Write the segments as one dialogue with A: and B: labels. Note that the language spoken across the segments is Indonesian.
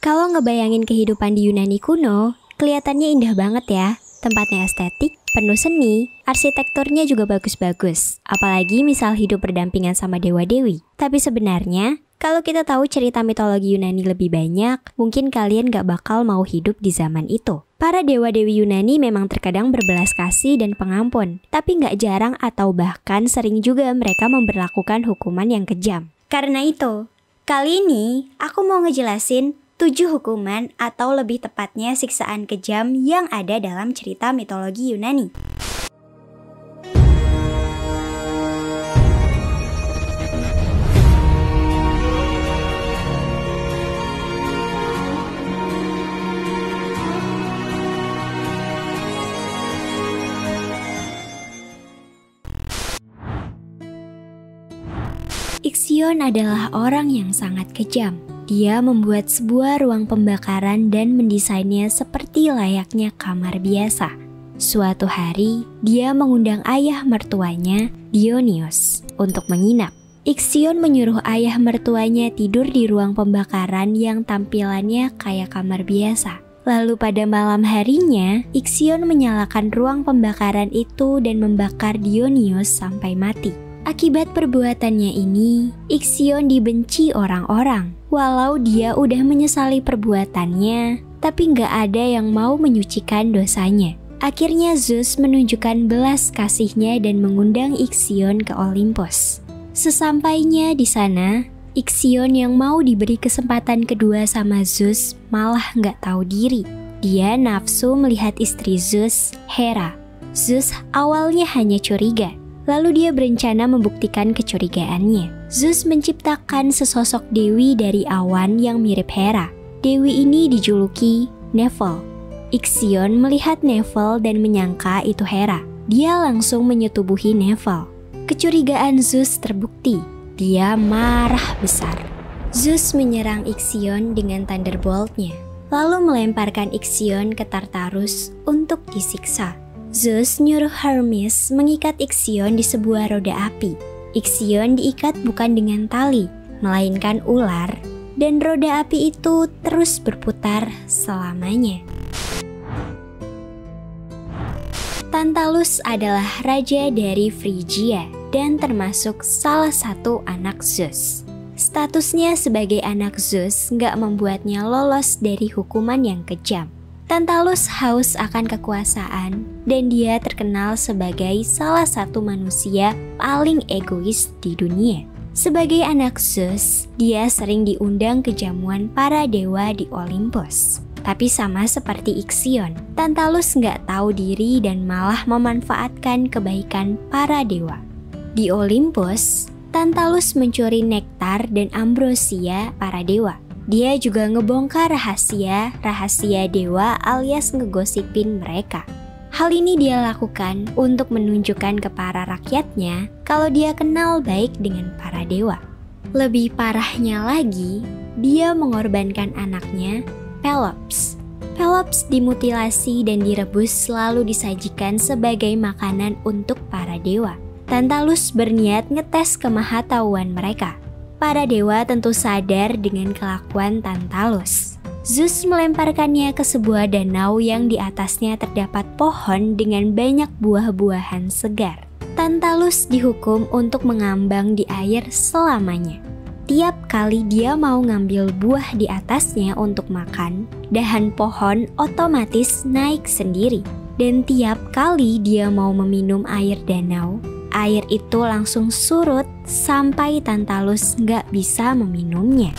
A: Kalau ngebayangin kehidupan di Yunani kuno, kelihatannya indah banget ya. Tempatnya estetik, penuh seni, arsitekturnya juga bagus-bagus. Apalagi misal hidup berdampingan sama dewa-dewi. Tapi sebenarnya, kalau kita tahu cerita mitologi Yunani lebih banyak, mungkin kalian gak bakal mau hidup di zaman itu. Para dewa-dewi Yunani memang terkadang berbelas kasih dan pengampun, tapi gak jarang atau bahkan sering juga mereka memberlakukan hukuman yang kejam. Karena itu, kali ini aku mau ngejelasin 7 hukuman atau lebih tepatnya siksaan kejam yang ada dalam cerita mitologi Yunani. Ixion adalah orang yang sangat kejam. Dia membuat sebuah ruang pembakaran dan mendesainnya seperti layaknya kamar biasa. Suatu hari, dia mengundang ayah mertuanya, Dionysus, untuk menginap. Ixion menyuruh ayah mertuanya tidur di ruang pembakaran yang tampilannya kayak kamar biasa. Lalu pada malam harinya, Ixion menyalakan ruang pembakaran itu dan membakar Dionysus sampai mati. Akibat perbuatannya ini, Ixion dibenci orang-orang. Walau dia udah menyesali perbuatannya, tapi nggak ada yang mau menyucikan dosanya. Akhirnya Zeus menunjukkan belas kasihnya dan mengundang Ixion ke Olympus. Sesampainya di sana, Ixion yang mau diberi kesempatan kedua sama Zeus malah nggak tahu diri. Dia nafsu melihat istri Zeus, Hera. Zeus awalnya hanya curiga. Lalu dia berencana membuktikan kecurigaannya. Zeus menciptakan sesosok dewi dari awan yang mirip Hera. Dewi ini dijuluki Nephele. Ixion melihat Nephele dan menyangka itu Hera. Dia langsung menyetubuhi Nephele. Kecurigaan Zeus terbukti. Dia marah besar. Zeus menyerang Ixion dengan Thunderbolt-nya, lalu melemparkan Ixion ke Tartarus untuk disiksa. Zeus nyuruh Hermes mengikat Ixion di sebuah roda api. Ixion diikat bukan dengan tali, melainkan ular, dan roda api itu terus berputar selamanya. Tantalus adalah raja dari Phrygia dan termasuk salah satu anak Zeus. Statusnya sebagai anak Zeus nggak membuatnya lolos dari hukuman yang kejam. Tantalus haus akan kekuasaan dan dia terkenal sebagai salah satu manusia paling egois di dunia. Sebagai anak Zeus, dia sering diundang ke jamuan para dewa di Olympus. Tapi sama seperti Ixion, Tantalus nggak tahu diri dan malah memanfaatkan kebaikan para dewa. Di Olympus, Tantalus mencuri nektar dan ambrosia para dewa. Dia juga ngebongkar rahasia dewa alias ngegosipin mereka. Hal ini dia lakukan untuk menunjukkan ke para rakyatnya kalau dia kenal baik dengan para dewa. Lebih parahnya lagi, dia mengorbankan anaknya, Pelops. Pelops dimutilasi dan direbus lalu disajikan sebagai makanan untuk para dewa. Tantalus berniat ngetes kemahatauan mereka. Para dewa tentu sadar dengan kelakuan Tantalus. Zeus melemparkannya ke sebuah danau yang di atasnya terdapat pohon dengan banyak buah-buahan segar. Tantalus dihukum untuk mengambang di air selamanya. Tiap kali dia mau ngambil buah di atasnya untuk makan, dahan pohon otomatis naik sendiri. Dan tiap kali dia mau meminum air danau, air itu langsung surut sampai Tantalus nggak bisa meminumnya.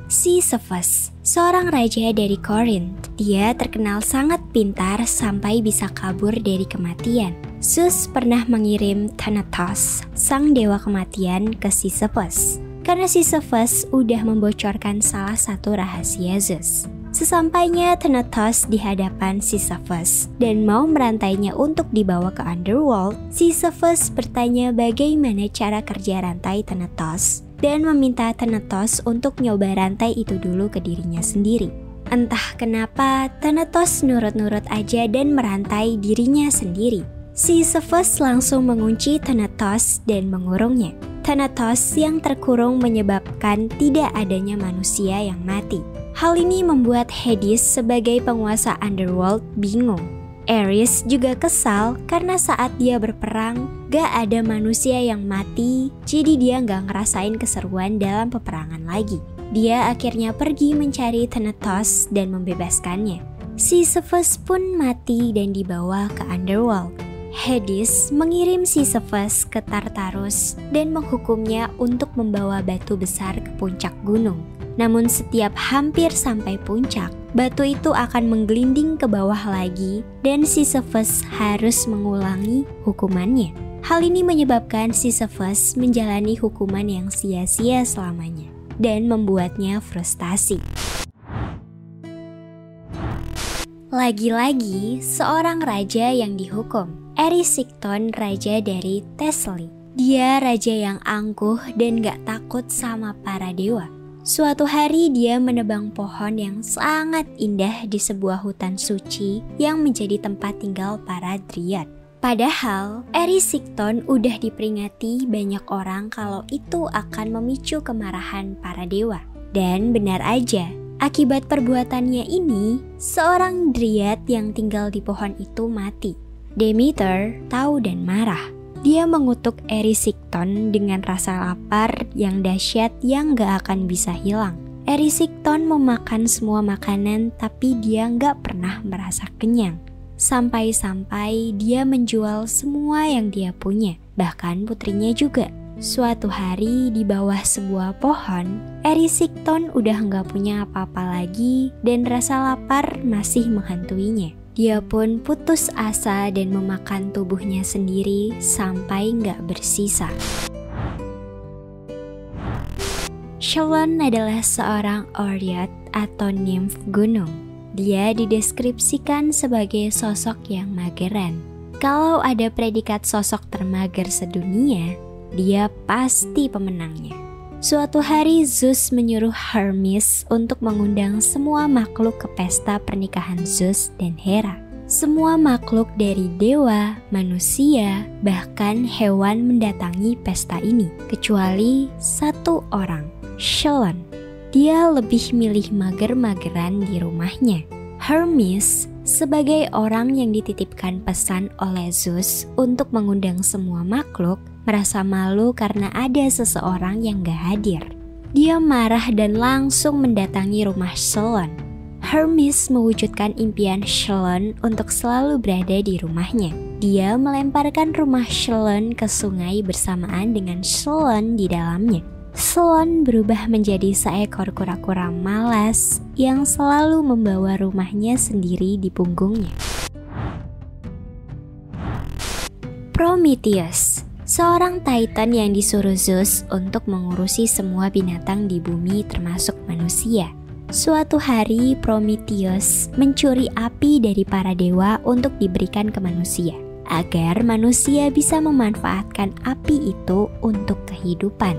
A: Sisyphus, seorang raja dari Korinth. Dia terkenal sangat pintar sampai bisa kabur dari kematian. Zeus pernah mengirim Thanatos, sang dewa kematian, ke Sisyphus. Karena Sisyphus udah membocorkan salah satu rahasia Zeus. Sesampainya Thanatos di hadapan Sisyphus dan mau merantainya untuk dibawa ke Underworld, Sisyphus bertanya bagaimana cara kerja rantai Thanatos dan meminta Thanatos untuk nyoba rantai itu dulu ke dirinya sendiri. Entah kenapa Thanatos nurut-nurut aja dan merantai dirinya sendiri. Sisyphus langsung mengunci Thanatos dan mengurungnya. Thanatos yang terkurung menyebabkan tidak adanya manusia yang mati. Hal ini membuat Hades sebagai penguasa underworld bingung. Ares juga kesal karena saat dia berperang gak ada manusia yang mati, jadi dia gak ngerasain keseruan dalam peperangan lagi. Dia akhirnya pergi mencari Thanatos dan membebaskannya. Sisyphus pun mati dan dibawa ke underworld. Hades mengirim Sisyphus ke Tartarus dan menghukumnya untuk membawa batu besar ke puncak gunung. Namun setiap hampir sampai puncak, batu itu akan menggelinding ke bawah lagi dan Sisyphus harus mengulangi hukumannya. Hal ini menyebabkan Sisyphus menjalani hukuman yang sia-sia selamanya dan membuatnya frustasi. Lagi-lagi seorang raja yang dihukum, Erysichthon, raja dari Thessaly. Dia raja yang angkuh dan gak takut sama para dewa. Suatu hari dia menebang pohon yang sangat indah di sebuah hutan suci yang menjadi tempat tinggal para Dryad. Padahal Erysichthon udah diperingati banyak orang kalau itu akan memicu kemarahan para dewa. Dan benar aja, akibat perbuatannya ini, seorang Dryad yang tinggal di pohon itu mati. Demeter tahu dan marah. Dia mengutuk Erysichthon dengan rasa lapar yang dahsyat yang gak akan bisa hilang. Erysichthon memakan semua makanan tapi dia gak pernah merasa kenyang. Sampai-sampai dia menjual semua yang dia punya, bahkan putrinya juga. Suatu hari di bawah sebuah pohon, Erysichthon udah gak punya apa-apa lagi dan rasa lapar masih menghantuinya. Dia pun putus asa dan memakan tubuhnya sendiri sampai nggak bersisa. Chelon adalah seorang Oread atau nymph gunung. Dia dideskripsikan sebagai sosok yang mageran. Kalau ada predikat sosok termager sedunia, dia pasti pemenangnya. Suatu hari Zeus menyuruh Hermes untuk mengundang semua makhluk ke pesta pernikahan Zeus dan Hera. Semua makhluk dari dewa, manusia, bahkan hewan mendatangi pesta ini, kecuali satu orang, Chelon. Dia lebih milih mager-mageran di rumahnya. Hermes sebagai orang yang dititipkan pesan oleh Zeus untuk mengundang semua makhluk, merasa malu karena ada seseorang yang gak hadir. Dia marah dan langsung mendatangi rumah Chelon. Hermes mewujudkan impian Chelon untuk selalu berada di rumahnya. Dia melemparkan rumah Chelon ke sungai bersamaan dengan Chelon di dalamnya. Chelon berubah menjadi seekor kura-kura malas yang selalu membawa rumahnya sendiri di punggungnya. Prometheus, seorang Titan yang disuruh Zeus untuk mengurusi semua binatang di bumi termasuk manusia. Suatu hari Prometheus mencuri api dari para dewa untuk diberikan ke manusia, agar manusia bisa memanfaatkan api itu untuk kehidupan.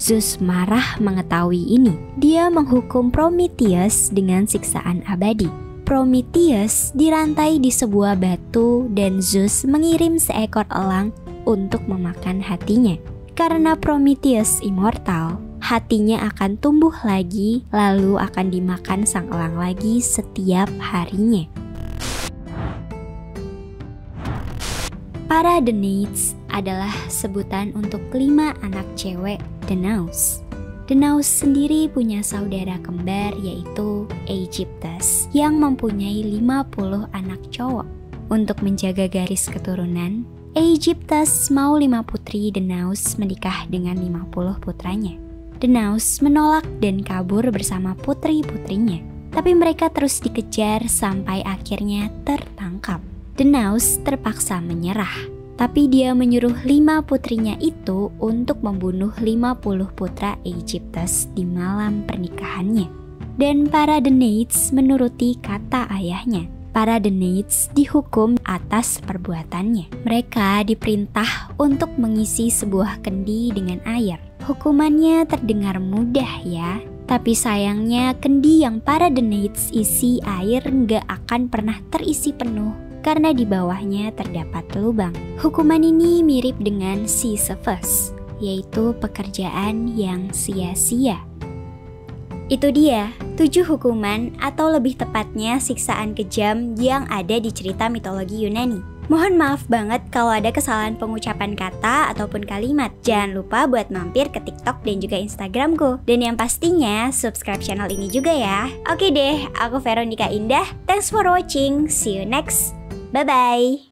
A: Zeus marah mengetahui ini. Dia menghukum Prometheus dengan siksaan abadi. Prometheus dirantai di sebuah batu dan Zeus mengirim seekor elang untuk memakan hatinya. Karena Prometheus immortal, hatinya akan tumbuh lagi lalu akan dimakan sang elang lagi setiap harinya. Para Danaids adalah sebutan untuk 5 anak cewek Danaus. Danaus sendiri punya saudara kembar yaitu Aegyptus yang mempunyai 50 anak cowok. Untuk menjaga garis keturunan, Aegyptus mau 5 putri Danaus menikah dengan 50 putranya. Danaus menolak dan kabur bersama putri-putrinya, tapi mereka terus dikejar sampai akhirnya tertangkap. Danaus terpaksa menyerah, tapi dia menyuruh 5 putrinya itu untuk membunuh 50 putra Aegyptus di malam pernikahannya. Dan para Danaids menuruti kata ayahnya. Para Danaids dihukum atas perbuatannya. Mereka diperintah untuk mengisi sebuah kendi dengan air. Hukumannya terdengar mudah ya, tapi sayangnya kendi yang para Danaids isi air nggak akan pernah terisi penuh karena di bawahnya terdapat lubang. Hukuman ini mirip dengan Sisyphus yaitu pekerjaan yang sia-sia. Itu dia 7 hukuman atau lebih tepatnya siksaan kejam yang ada di cerita mitologi Yunani. Mohon maaf banget kalau ada kesalahan pengucapan kata ataupun kalimat. Jangan lupa buat mampir ke TikTok dan juga Instagramku. Dan yang pastinya subscribe channel ini juga ya. Oke deh, aku Veronica Indah. Thanks for watching. See you next. Bye-bye.